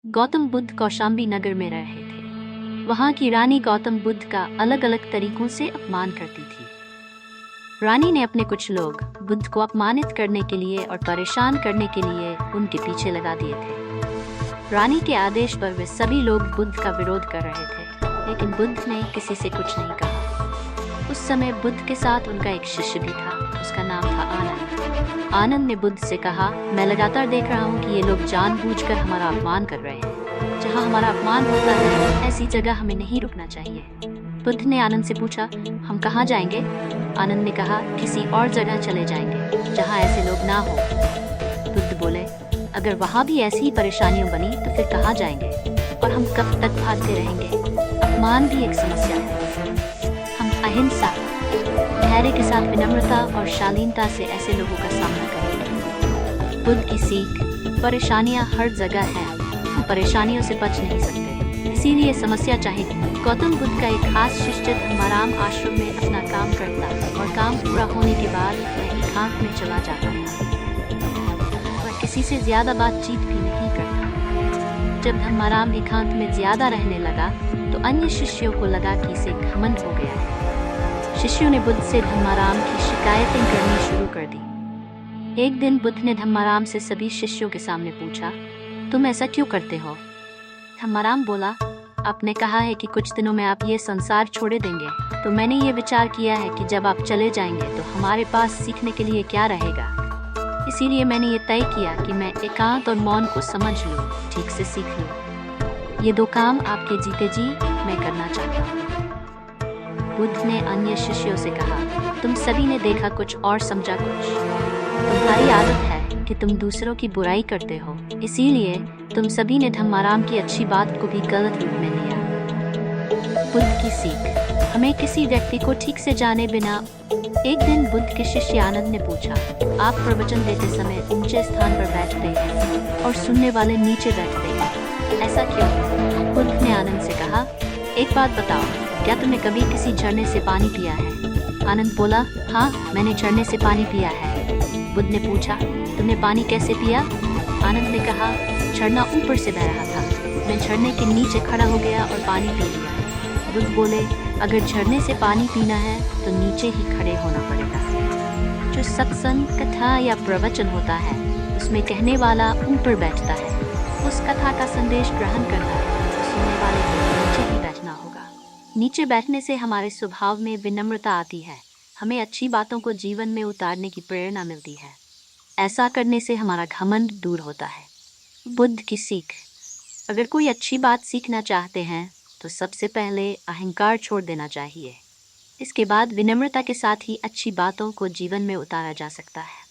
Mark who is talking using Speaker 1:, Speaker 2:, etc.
Speaker 1: गौतम बुद्ध कौशाम्बी नगर में रहे थे। वहाँ की रानी गौतम बुद्ध का अलग अलग तरीकों से अपमान करती थी। रानी ने अपने कुछ लोग बुद्ध को अपमानित करने के लिए और परेशान करने के लिए उनके पीछे लगा दिए थे। रानी के आदेश पर वे सभी लोग बुद्ध का विरोध कर रहे थे, लेकिन बुद्ध ने किसी से कुछ नहीं कहा। उस समय बुद्ध के साथ उनका एक शिष्य भी था, उसका नाम था आनंद। आनंद ने बुद्ध से कहा, मैं लगातार देख रहा हूँ कि ये लोग जानबूझकर हमारा अपमान कर रहे हैं। जहाँ हमारा अपमान होता है ऐसी जगह हमें नहीं रुकना चाहिए। बुद्ध ने आनंद से पूछा, हम कहाँ जाएंगे? आनंद ने कहा, किसी और जगह चले जाएंगे जहाँ ऐसे लोग ना हो। बुद्ध बोले, अगर वहाँ भी ऐसी ही परेशानियाँ बनी तो फिर कहाँ जाएंगे और हम कब तक भागते रहेंगे? अपमान भी एक समस्या है। हम अहिंसा, धैर्य के साथ विनम्रता और शालीनता से ऐसे लोगों का सामना करेंगे। बुद्ध की सीख, परेशानियां हर जगह हैं, हम परेशानियों से बच नहीं सकते, इसीलिए समस्या चाहिए। गौतम बुद्ध का एक खास शिष्य धम्माराम आश्रम में अपना काम करता और काम पूरा होने के बाद वह एकांत में चला जाता था। वह किसी से ज्यादा बातचीत भी नहीं करता। जब धम्माराम एकांत में ज्यादा रहने लगा तो अन्य शिष्यों को लगा कि इसे घमंड हो गया है। शिष्यों ने बुद्ध से धम्माराम की शिकायतें करनी शुरू कर दी। एक दिन बुद्ध ने धम्माराम से सभी शिष्यों के सामने पूछा, तुम ऐसा क्यों करते हो? धम्माराम बोला, आपने कहा है कि कुछ दिनों में आप ये संसार छोड़े देंगे, तो मैंने ये विचार किया है कि जब आप चले जाएंगे तो हमारे पास सीखने के लिए क्या रहेगा। इसीलिए मैंने ये तय किया कि मैं एकांत और मौन को समझ लूँ, ठीक से सीख लूँ। ये दो काम आपके जीते जी मैं करना चाहता हूँ। बुद्ध ने अन्य शिष्यों से कहा, तुम सभी ने देखा कुछ और समझा कुछ। तुम्हारी आदत है कि तुम दूसरों की बुराई करते हो, इसीलिए तुम सभी ने धम्माराम की अच्छी बात को भी गलत रूप में लिया। बुद्ध की सीख, हमें किसी व्यक्ति को ठीक से जाने बिना। एक दिन बुद्ध के शिष्य आनंद ने पूछा, आप प्रवचन देते समय ऊंचे स्थान पर बैठते हैं और सुनने वाले नीचे बैठते हैं, ऐसा क्यों? बुद्ध ने आनंद से कहा, एक बात बताओ, क्या तुमने कभी किसी झरने से पानी पिया है? आनंद बोला, हाँ, मैंने झरने से पानी पिया है। बुद्ध ने पूछा, तुमने पानी कैसे पिया? आनंद ने कहा, झरना ऊपर से बह रहा था, मैं झरने के नीचे खड़ा हो गया और पानी पी लिया। बुद्ध बोले, अगर झरने से पानी पीना है तो नीचे ही खड़े होना पड़ेगा। जो सत्संग, कथा या प्रवचन होता है उसमें कहने वाला ऊपर बैठता है, उस कथा का संदेश ग्रहण करना है, सुनने वाले को नीचे ही बैठना होगा। नीचे बैठने से हमारे स्वभाव में विनम्रता आती है, हमें अच्छी बातों को जीवन में उतारने की प्रेरणा मिलती है। ऐसा करने से हमारा घमंड दूर होता है। बुद्ध की सीख, अगर कोई अच्छी बात सीखना चाहते हैं तो सबसे पहले अहंकार छोड़ देना चाहिए। इसके बाद विनम्रता के साथ ही अच्छी बातों को जीवन में उतारा जा सकता है।